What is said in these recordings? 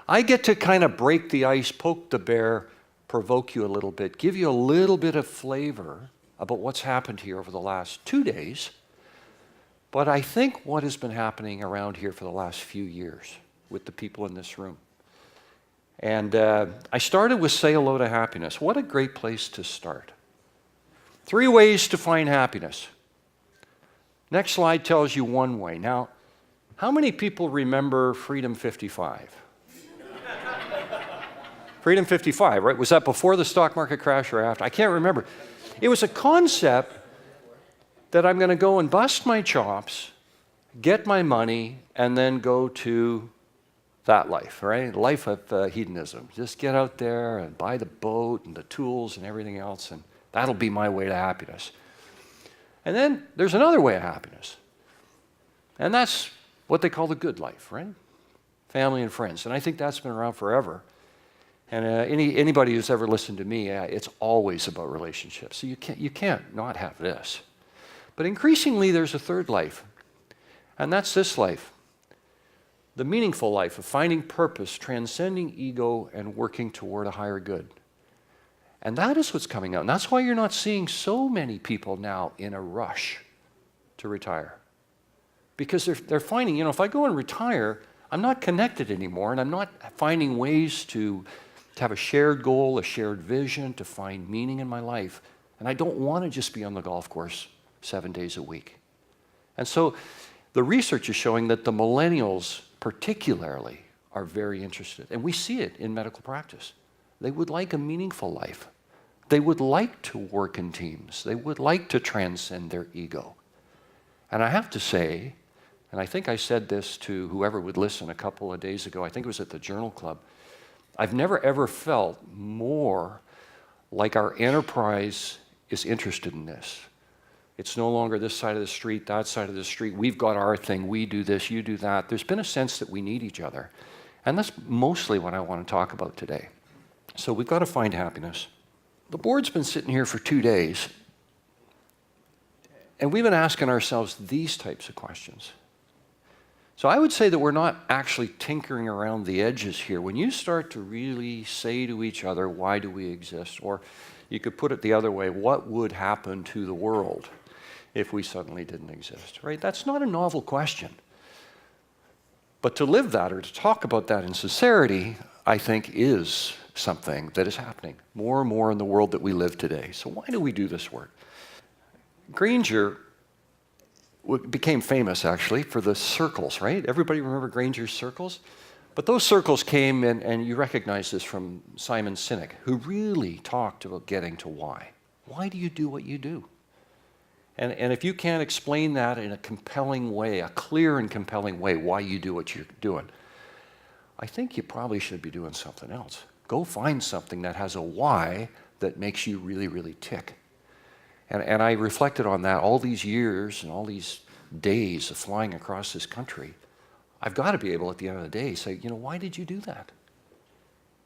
I get to kind of break the ice, poke the bear, provoke you a little bit, give you a little bit of flavor about what's happened here over the last 2 days. But I think what has been happening around here for the last few years with the people in this room. And I started with Say Hello to Happiness. What a great place to start. 3 ways to find happiness. Next slide tells you one way. Now, how many people remember Freedom 55? Freedom 55, right? Was that before the stock market crash or after? I can't remember. It was a concept that I'm going to go and bust my chops, get my money, and then go to that life, right? Life of hedonism. Just get out there and buy the boat and the tools and everything else, and that'll be my way to happiness. And then there's another way of happiness. And that's what they call the good life, right? Family and friends. And I think that's been around forever. And anybody who's ever listened to me, it's always about relationships. So you can't not have this. But increasingly, there's a third life. And that's this life. The meaningful life of finding purpose, transcending ego, and working toward a higher good. And that is what's coming out. And that's why you're not seeing so many people now in a rush to retire. Because they're finding, if I go and retire, I'm not connected anymore, and I'm not finding ways to have a shared goal, a shared vision, to find meaning in my life. And I don't want to just be on the golf course 7 days a week. And so the research is showing that the millennials particularly are very interested. And we see it in medical practice. They would like a meaningful life. They would like to work in teams. They would like to transcend their ego. And I have to say, and I think I said this to whoever would listen a couple of days ago, I think it was at the Journal Club, I've never ever felt more like our enterprise is interested in this. It's no longer this side of the street, that side of the street. We've got our thing. We do this, you do that. There's been a sense that we need each other. And that's mostly what I want to talk about today. So we've got to find happiness. The board's been sitting here for 2 days, and we've been asking ourselves these types of questions. So I would say that we're not actually tinkering around the edges here. When you start to really say to each other, why do we exist? Or you could put it the other way, what would happen to the world if we suddenly didn't exist, right? That's not a novel question. But to live that or to talk about that in sincerity, I think is something that is happening more and more in the world that we live today. So why do we do this work? Granger became famous, actually, for the circles, right? Everybody remember Granger's circles? But those circles came in, and you recognize this from Simon Sinek, who really talked about getting to why. Why do you do what you do? And if you can't explain that in a compelling way, a clear and compelling way, why you do what you're doing, I think you probably should be doing something else. Go find something that has a why that makes you really, really tick. And I reflected on that all these years and all these days of flying across this country. I've got to be able at the end of the day say, why did you do that?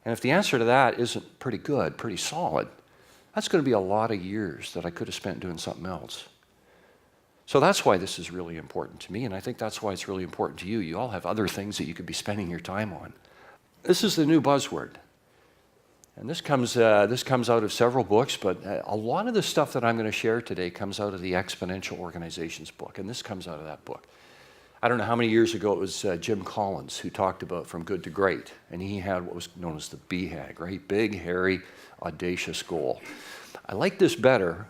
And if the answer to that isn't pretty good, pretty solid, that's going to be a lot of years that I could have spent doing something else. So that's why this is really important to me, and I think that's why it's really important to you. You all have other things that you could be spending your time on. This is the new buzzword. And this comes out of several books, but a lot of the stuff that I'm going to share today comes out of the Exponential Organizations book, and this comes out of that book. I don't know how many years ago it was Jim Collins who talked about From Good to Great, and he had what was known as the BHAG, right? Big, hairy, audacious goal. I like this better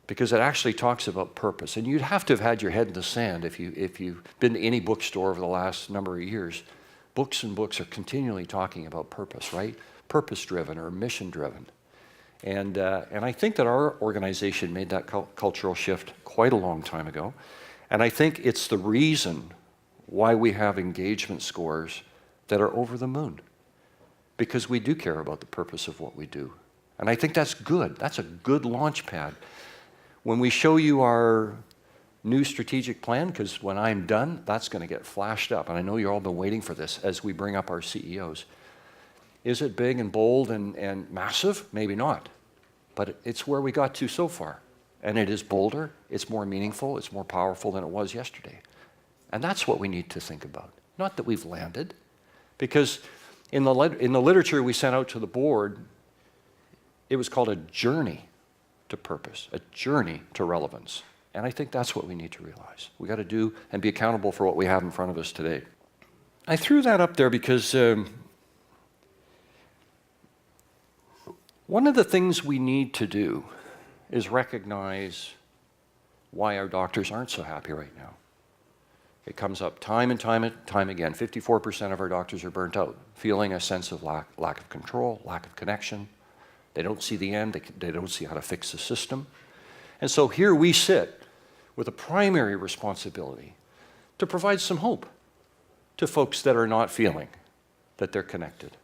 because it actually talks about purpose, and you'd have to have had your head in the sand if you've been to any bookstore over the last number of years. Books and books are continually talking about purpose, right? Purpose-driven or mission-driven. And I think that our organization made that cultural shift quite a long time ago. And I think it's the reason why we have engagement scores that are over the moon. Because we do care about the purpose of what we do. And I think that's good. That's a good launch pad. When we show you our new strategic plan, because when I'm done, that's going to get flashed up. And I know you've all been waiting for this as we bring up our CEOs. Is it big and bold and massive? Maybe not. But it's where we got to so far. And it is bolder, it's more meaningful, it's more powerful than it was yesterday. And that's what we need to think about. Not that we've landed, Because in the literature we sent out to the board, it was called a journey to purpose, a journey to relevance. And I think that's what we need to realize. We got to do and be accountable for what we have in front of us today. I threw that up there because one of the things we need to do is recognize why our doctors aren't so happy right now. It comes up time and time again. 54% of our doctors are burnt out, feeling a sense of lack of control, lack of connection. They don't see the end. They don't see how to fix the system. And so here we sit with a primary responsibility to provide some hope to folks that are not feeling that they're connected.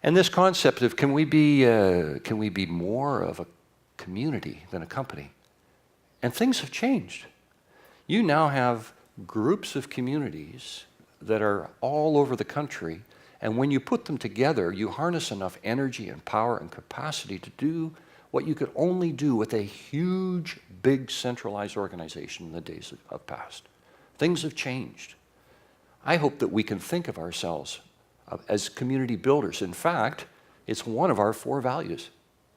And this concept of can we be more of a community than a company? And things have changed. You now have groups of communities that are all over the country, and when you put them together, you harness enough energy and power and capacity to do what you could only do with a huge, big, centralized organization in the days of past. Things have changed. I hope that we can think of ourselves as community builders. In fact, it's one of our 4 values.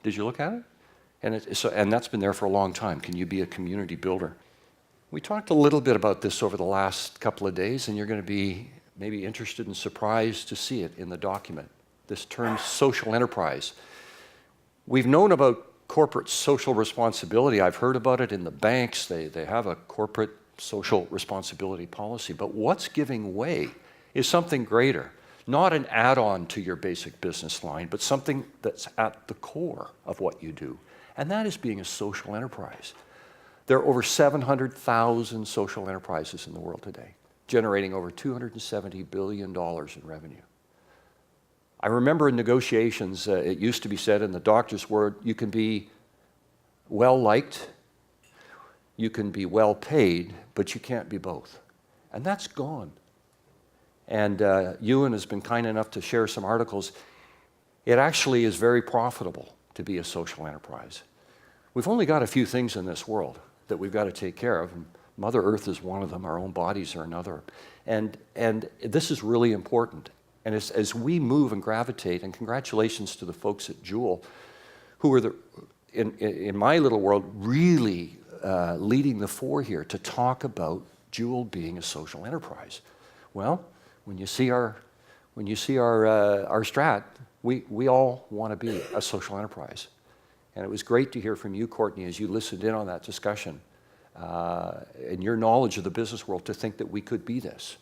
Did you look at it? And that's been there for a long time. Can you be a community builder? We talked a little bit about this over the last couple of days, and you're going to be maybe interested and surprised to see it in the document, this term social enterprise. We've known about corporate social responsibility. I've heard about it in the banks. They have a corporate social responsibility policy. But what's giving way is something greater, not an add-on to your basic business line, but something that's at the core of what you do. And that is being a social enterprise. There are over 700,000 social enterprises in the world today, generating over $270 billion in revenue. I remember in negotiations, it used to be said in the doctor's word, you can be well-liked, you can be well-paid, but you can't be both. And that's gone. And Ewan has been kind enough to share some articles. It actually is very profitable to be a social enterprise. We've only got a few things in this world that we've got to take care of. Mother Earth is one of them, our own bodies are another. And this is really important. And as we move and gravitate, and congratulations to the folks at Jewel, who are, in my little world, really leading the fore here to talk about Jewel being a social enterprise. Well, when you see our strat, we all want to be a social enterprise. And it was great to hear from you, Courtney, as you listened in on that discussion, and your knowledge of the business world to think that we could be this.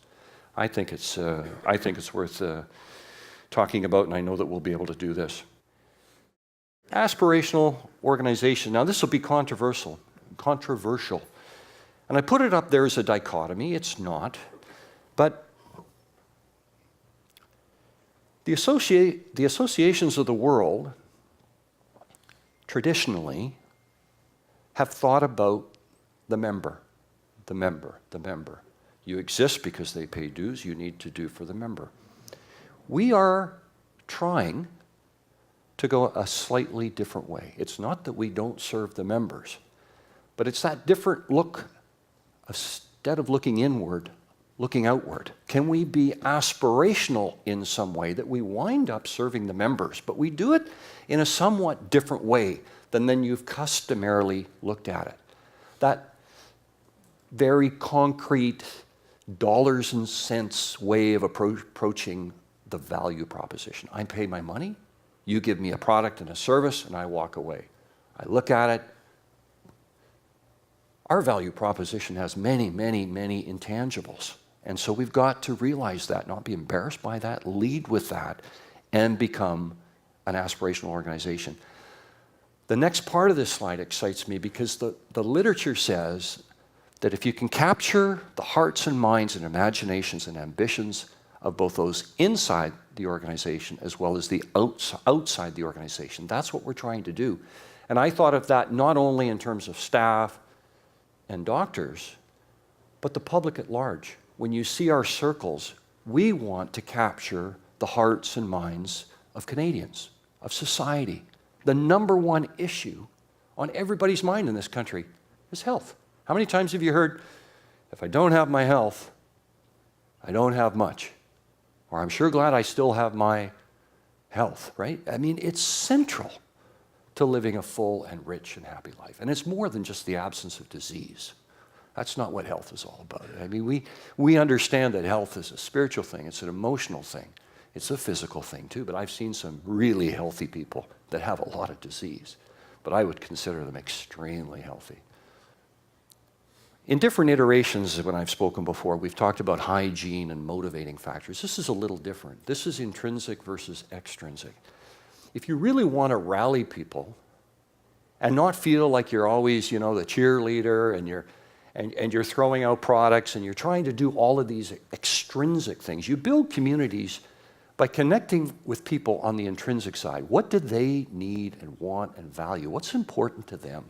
I think it's worth talking about, and I know that we'll be able to do this. Aspirational organization. Now, this will be controversial, and I put it up there as a dichotomy. It's not, but the associations of the world traditionally have thought about the member. You exist because they pay dues. You need to do for the member. We are trying to go a slightly different way. It's not that we don't serve the members, but it's that different look. Instead of looking inward, looking outward. Can we be aspirational in some way that we wind up serving the members, but we do it in a somewhat different way than you've customarily looked at it? That very concrete dollars and cents way of approaching the value proposition. I pay my money, you give me a product and a service, and I walk away. I look at it. Our value proposition has many, many, many intangibles. And so we've got to realize that, not be embarrassed by that, lead with that, and become an aspirational organization. The next part of this slide excites me because the literature says that if you can capture the hearts and minds and imaginations and ambitions of both those inside the organization as well as the outside the organization, that's what we're trying to do. And I thought of that not only in terms of staff and doctors, but the public at large. When you see our circles, we want to capture the hearts and minds of Canadians, of society. The number one issue on everybody's mind in this country is health. How many times have you heard, if I don't have my health, I don't have much? Or I'm sure glad I still have my health, right? I mean, it's central to living a full and rich and happy life. And it's more than just the absence of disease. That's not what health is all about. I mean, we understand that health is a spiritual thing, it's an emotional thing, it's a physical thing too, but I've seen some really healthy people that have a lot of disease, but I would consider them extremely healthy. In different iterations, when I've spoken before, we've talked about hygiene and motivating factors. This is a little different. This is intrinsic versus extrinsic. If you really want to rally people and not feel like you're always, the cheerleader and you're throwing out products and you're trying to do all of these extrinsic things, you build communities by connecting with people on the intrinsic side. What do they need and want and value? What's important to them?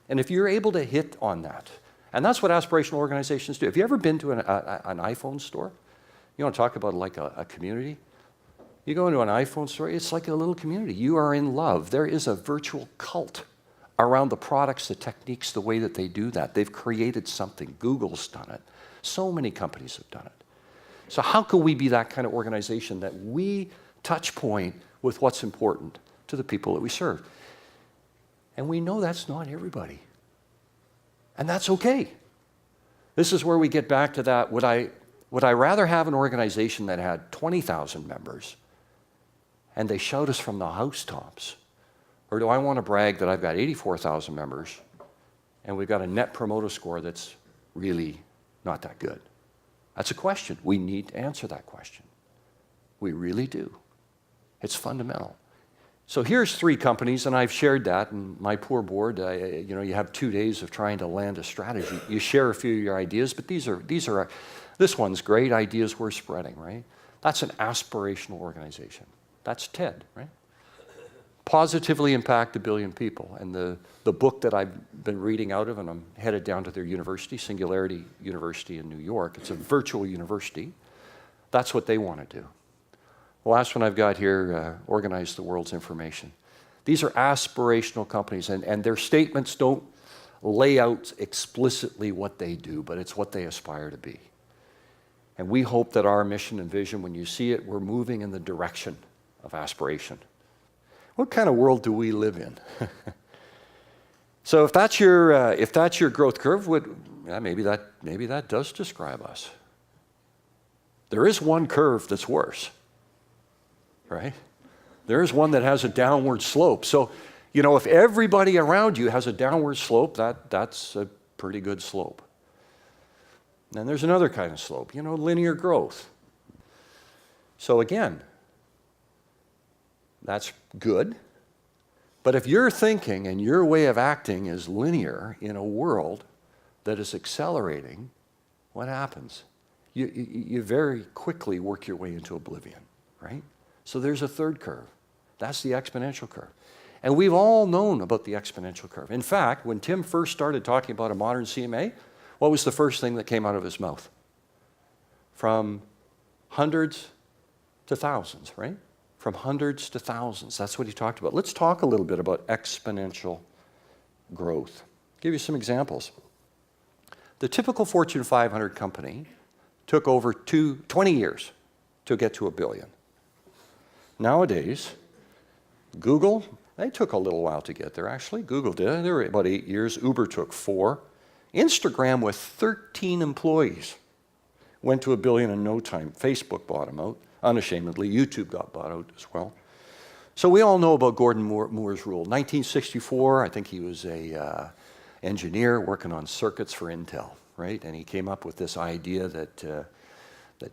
And if you're able to hit on that, and that's what aspirational organizations do. Have you ever been to an iPhone store? You want to talk about like a community? You go into an iPhone store, it's like a little community. You are in love. There is a virtual cult around the products, the techniques, the way that they do that. They've created something. Google's done it. So many companies have done it. So how can we be that kind of organization that we touch point with what's important to the people that we serve? And we know that's not everybody. And that's okay. This is where we get back to that, would I rather have an organization that had 20,000 members and they shout us from the housetops? Or do I want to brag that I've got 84,000 members and we've got a net promoter score that's really not that good? That's a question. We need to answer that question. We really do. It's fundamental. So here's 3 companies, and I've shared that, and my poor board, you have 2 days of trying to land a strategy. You share a few of your ideas, but this one's great, ideas we're spreading, right? That's an aspirational organization. That's TED, right? Positively impact 1 billion people. And the book that I've been reading out of, and I'm headed down to their university, Singularity University in New York, it's a virtual university. That's what they want to do. The last one I've got here, organize the world's information. These are aspirational companies, and their statements don't lay out explicitly what they do, but it's what they aspire to be. And we hope that our mission and vision, when you see it, we're moving in the direction of aspiration. What kind of world do we live in? So if that's your growth curve, maybe that does describe us. There is one curve that's worse. Right? There is one that has a downward slope. So, if everybody around you has a downward slope, that's a pretty good slope. Then there's another kind of slope, linear growth. So again, that's good. But if your thinking and your way of acting is linear in a world that is accelerating, what happens? You very quickly work your way into oblivion, right? So there's a third curve. That's the exponential curve. And we've all known about the exponential curve. In fact, when Tim first started talking about a modern CMA, what was the first thing that came out of his mouth? From hundreds to thousands, right? From hundreds to thousands. That's what he talked about. Let's talk a little bit about exponential growth. I'll give you some examples. The typical Fortune 500 company took over 20 years to get to $1 billion. Nowadays, Google, they took a little while to get there, actually. Google did. They were about 8 years. Uber took 4. Instagram, with 13 employees, went to $1 billion in no time. Facebook bought them out, unashamedly. YouTube got bought out as well. So we all know about Gordon Moore's rule. 1964, I think he was a engineer working on circuits for Intel, right? And he came up with this idea that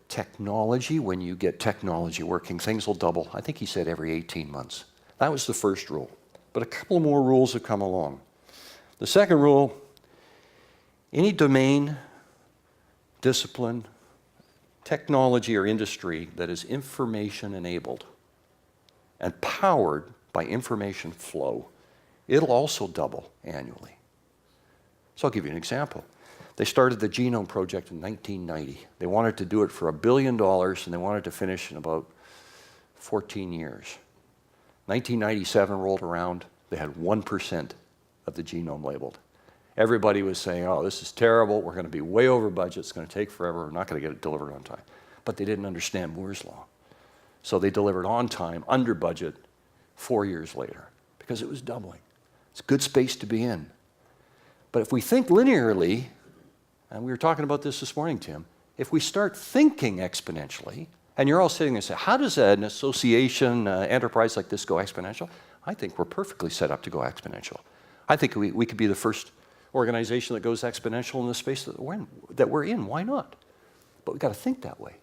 technology, when you get technology working, things will double. I think he said every 18 months. That was the first rule. But a couple more rules have come along. The second rule, any domain, discipline, technology, or industry that is information enabled and powered by information flow, it'll also double annually. So I'll give you an example. They started the Genome Project in 1990. They wanted to do it for $1 billion, and they wanted to finish in about 14 years. 1997 rolled around. They had 1% of the genome labeled. Everybody was saying, oh, this is terrible. We're going to be way over budget. It's going to take forever. We're not going to get it delivered on time. But they didn't understand Moore's law. So they delivered on time, under budget, 4 years later, because it was doubling. It's a good space to be in. But if we think linearly, and we were talking about this morning, Tim, if we start thinking exponentially, and you're all sitting there and say, how does an association, enterprise like this go exponential? I think we're perfectly set up to go exponential. I think we could be the first organization that goes exponential in the space that we're in. Why not? But we've got to think that way.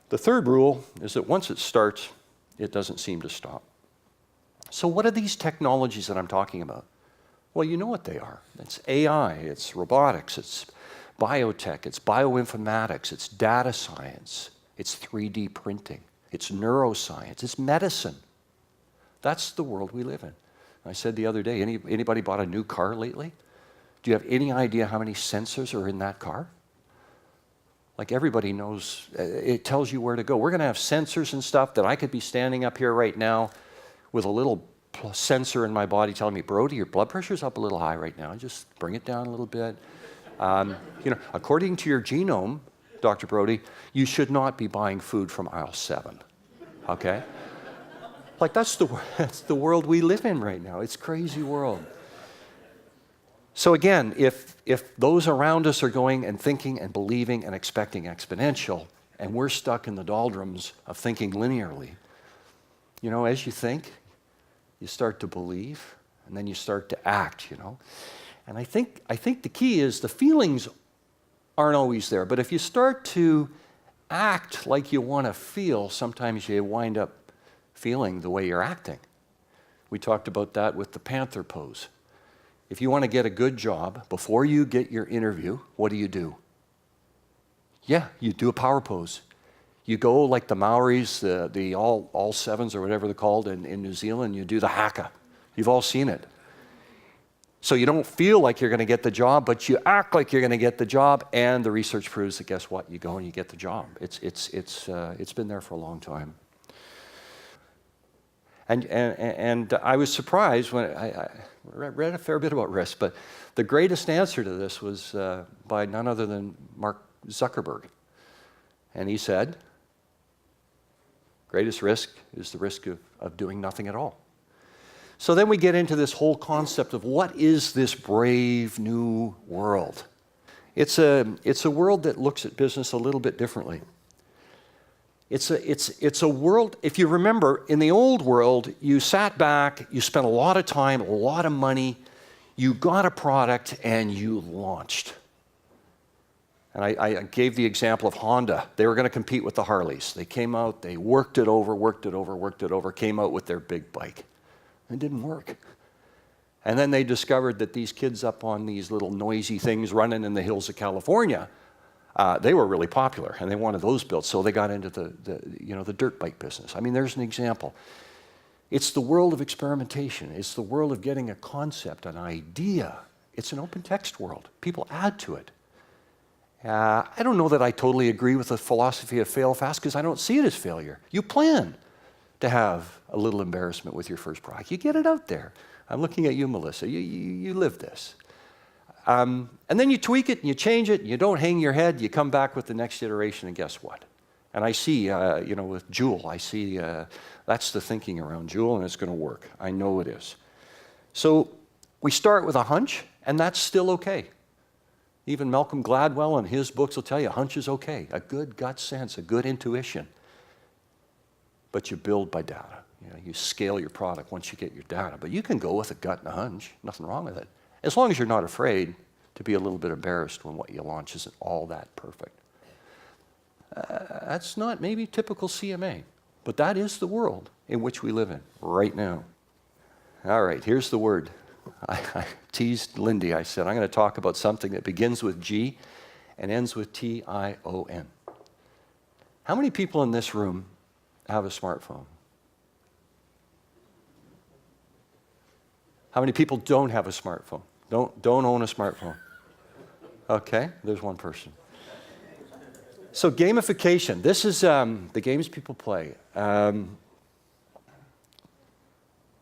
The third rule is that once it starts, it doesn't seem to stop. So what are these technologies that I'm talking about? Well, you know what they are. It's AI, it's robotics, it's biotech, it's bioinformatics, it's data science, it's 3D printing, it's neuroscience, it's medicine. That's the world we live in. I said the other day, anybody bought a new car lately? Do you have any idea how many sensors are in that car? Like everybody knows, it tells you where to go. We're going to have sensors and stuff that I could be standing up here right now with a little sensor in my body telling me, Brodie, your blood pressure's up a little high right now. Just bring it down a little bit. According to your genome, Dr. Brodie, you should not be buying food from aisle 7. Okay? Like that's the world we live in right now. It's a crazy world. So again, if those around us are going and thinking and believing and expecting exponential, and we're stuck in the doldrums of thinking linearly, as you think, you start to believe, and then you start to act, And I think the key is the feelings aren't always there, but if you start to act like you want to feel, sometimes you wind up feeling the way you're acting. We talked about that with the panther pose. If you want to get a good job, before you get your interview, what do? Yeah, you do a power pose. You go like the Maoris, the all sevens or whatever they're called in New Zealand, you do the haka. You've all seen it. So you don't feel like you're going to get the job, but you act like you're going to get the job, and the research proves that guess what? You go and you get the job. It's been there for a long time. And I was surprised when I read a fair bit about risk, but the greatest answer to this was by none other than Mark Zuckerberg. And he said, greatest risk is the risk of doing nothing at all. So then we get into this whole concept of what is this brave new world? It's a world that looks at business a little bit differently. It's a world, if you remember, in the old world, you sat back, you spent a lot of time, a lot of money, you got a product, and you launched. And I gave the example of Honda. They were going to compete with the Harleys. They came out, they worked it over, came out with their big bike. It didn't work. And then they discovered that these kids up on these little noisy things running in the hills of California, they were really popular, and they wanted those built, so they got into the dirt bike business. I mean, there's an example. It's the world of experimentation. It's the world of getting a concept, an idea. It's an open text world. People add to it. I don't know that I totally agree with the philosophy of fail fast, because I don't see it as failure. You plan to have a little embarrassment with your first product. You get it out there. I'm looking at you, Melissa. You live this. And then you tweak it and you change it, and you don't hang your head, you come back with the next iteration, and guess what? And I see, with Joule, I see that's the thinking around Joule, and it's going to work. I know it is. So we start with a hunch, and that's still okay. Even Malcolm Gladwell in his books will tell you a hunch is okay, a good gut sense, a good intuition. But you build by data. You scale your product once you get your data. But you can go with a gut and a hunch, nothing wrong with it. As long as you're not afraid to be a little bit embarrassed when what you launch isn't all that perfect. That's not maybe typical CMA, but that is the world in which we live in right now. All right, here's the word. I teased Lindy. I said, I'm going to talk about something that begins with G and ends with T-I-O-N. How many people in this room have a smartphone? How many people don't have a smartphone? Don't own a smartphone? Okay, there's one person. So gamification, this is the games people play.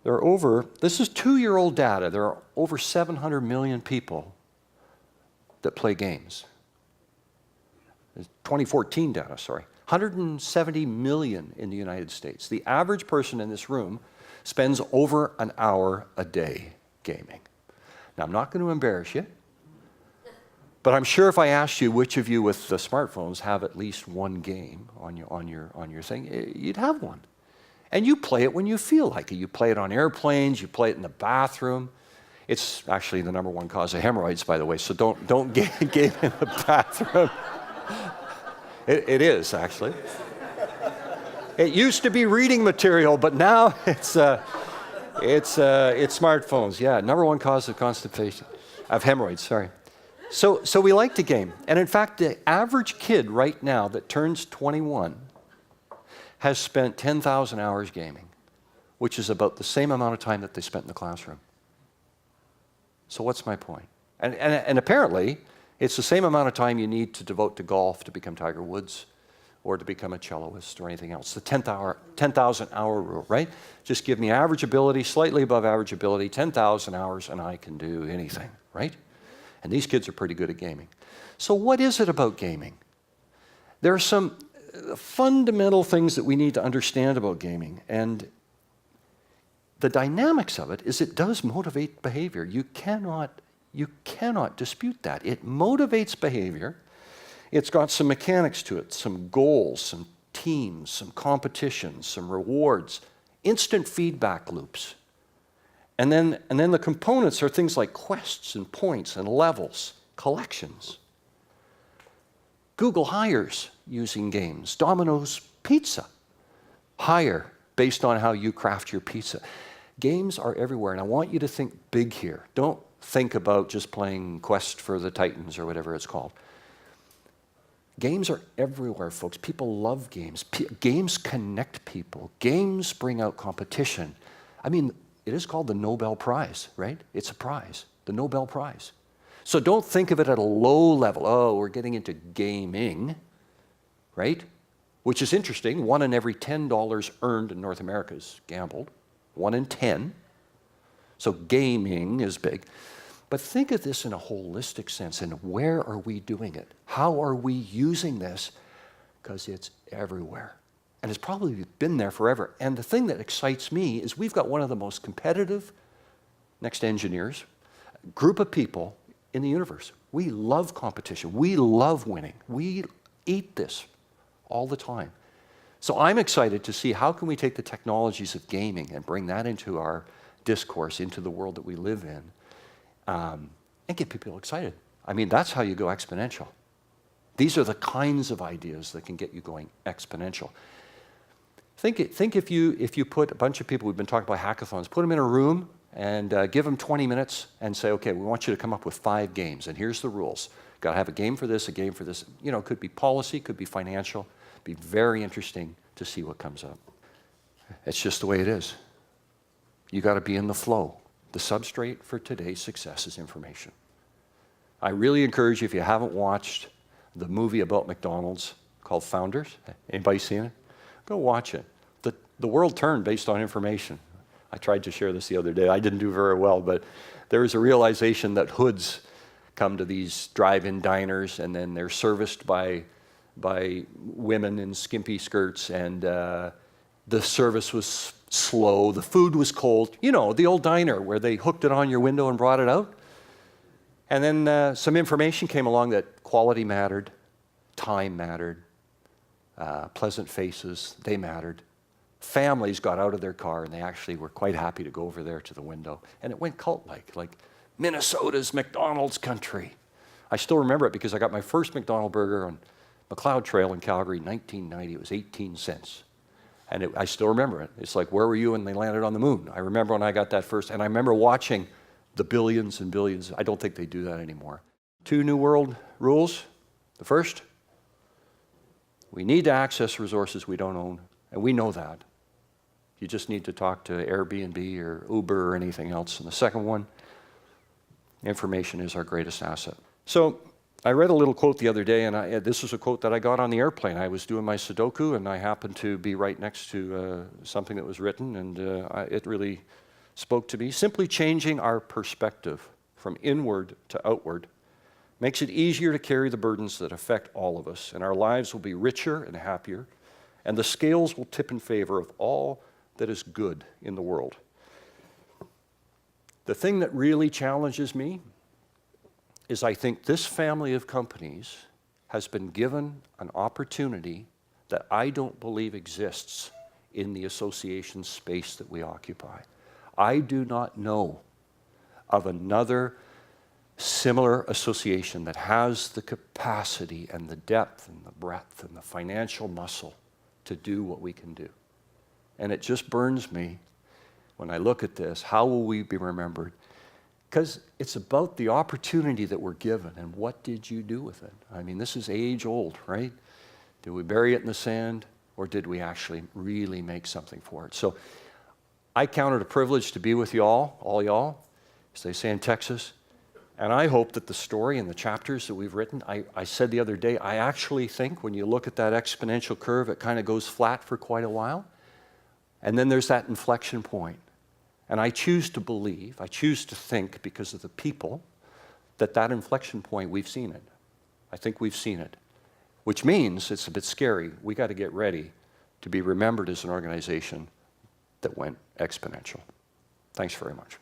This is 2-year-old data. There are over 700 million people that play games. 2014 data, sorry. 170 million in the United States. The average person in this room spends over an hour a day gaming. Now, I'm not going to embarrass you, but I'm sure if I asked you which of you with the smartphones have at least one game on your thing, you'd have one. And you play it when you feel like it. You play it on airplanes, you play it in the bathroom. It's actually the #1 cause of hemorrhoids, by the way, so don't game in the bathroom. It is, actually. It used to be reading material, but now it's smartphones. Yeah, #1 cause of constipation, of hemorrhoids, sorry. So we like to game. And in fact, the average kid right now that turns 21 has spent 10,000 hours gaming, which is about the same amount of time that they spent in the classroom. So what's my point? And apparently, it's the same amount of time you need to devote to golf to become Tiger Woods or to become a celloist or anything else. The 10,000 hour rule, right? Just give me average ability, slightly above average ability, 10,000 hours, and I can do anything, right? And these kids are pretty good at gaming. So what is it about gaming? There are some fundamental things that we need to understand about gaming, and the dynamics of it is it does motivate behavior. You cannot dispute that. It motivates behavior. It's got some mechanics to it, some goals, some teams, some competitions, some rewards, instant feedback loops. And then the components are things like quests and points and levels, collections. Google hires using games. Domino's Pizza hire based on how you craft your pizza. Games are everywhere, and I want you to think big here. Don't think about just playing Quest for the Titans or whatever it's called. Games are everywhere, folks. People love games. Games connect people. Games bring out competition. I mean, it is called the Nobel Prize, right? It's a prize, the Nobel Prize. So don't think of it at a low level. Oh, we're getting into gaming, right? Which is interesting. 1 in every $10 earned in North America is gambled. 1 in 10. So gaming is big. But think of this in a holistic sense, and where are we doing it? How are we using this? Because it's everywhere. And it's probably been there forever. And the thing that excites me is we've got one of the most competitive, next to engineers, group of people in the universe. We love competition. We love winning. We eat this all the time. So I'm excited to see how can we take the technologies of gaming and bring that into our discourse, into the world that we live in, and get people excited. I mean, that's how you go exponential. These are the kinds of ideas that can get you going exponential. Think if you put a bunch of people, we've been talking about hackathons, put them in a room and give them 20 minutes and say, okay, we want you to come up with 5 games, and here's the rules. Got to have a game for this, a game for this. You know, it could be policy, could be financial. Be very interesting to see what comes up. It's just the way it is. You got to be in the flow. The substrate for today's success is information. I really encourage you, if you haven't watched the movie about McDonald's called Founders, anybody seen it? Go watch it. The world turned based on information. I tried to share this the other day. I didn't do very well, but there is a realization that hoods come to these drive-in diners, and then they're serviced by women in skimpy skirts, and the service was slow, the food was cold. You know, the old diner where they hooked it on your window and brought it out. And then some information came along that quality mattered, time mattered, pleasant faces, they mattered. Families got out of their car and they actually were quite happy to go over there to the window. And it went cult-like, like Minnesota's McDonald's country. I still remember it because I got my first McDonald's burger on McLeod Trail in Calgary in 1990. It was 18 cents. And I still remember it. It's like, where were you when they landed on the moon? I remember when I got that first, and I remember watching the billions and billions. I don't think they do that anymore. 2 New World rules. The first, we need to access resources we don't own, and we know that. You just need to talk to Airbnb or Uber or anything else. And the second one, information is our greatest asset. So I read a little quote the other day, and this was a quote that I got on the airplane. I was doing my Sudoku, and I happened to be right next to something that was written, and it really spoke to me. Simply changing our perspective from inward to outward makes it easier to carry the burdens that affect all of us, and our lives will be richer and happier, and the scales will tip in favor of all that is good in the world. The thing that really challenges me is I think this family of companies has been given an opportunity that I don't believe exists in the association space that we occupy. I do not know of another similar association that has the capacity and the depth and the breadth and the financial muscle to do what we can do. And it just burns me when I look at this. How will we be remembered? Because it's about the opportunity that we're given and what did you do with it? I mean, this is age old, right? Did we bury it in the sand, or did we actually really make something for it? So I count it a privilege to be with y'all, all y'all, as they say in Texas. And I hope that the story and the chapters that we've written, I said the other day, I actually think when you look at that exponential curve, it kind of goes flat for quite a while. And then there's that inflection point. And I choose to believe, I choose to think, because of the people, that that inflection point, we've seen it. I think we've seen it. Which means it's a bit scary. We got to get ready to be remembered as an organization that went exponential. Thanks very much.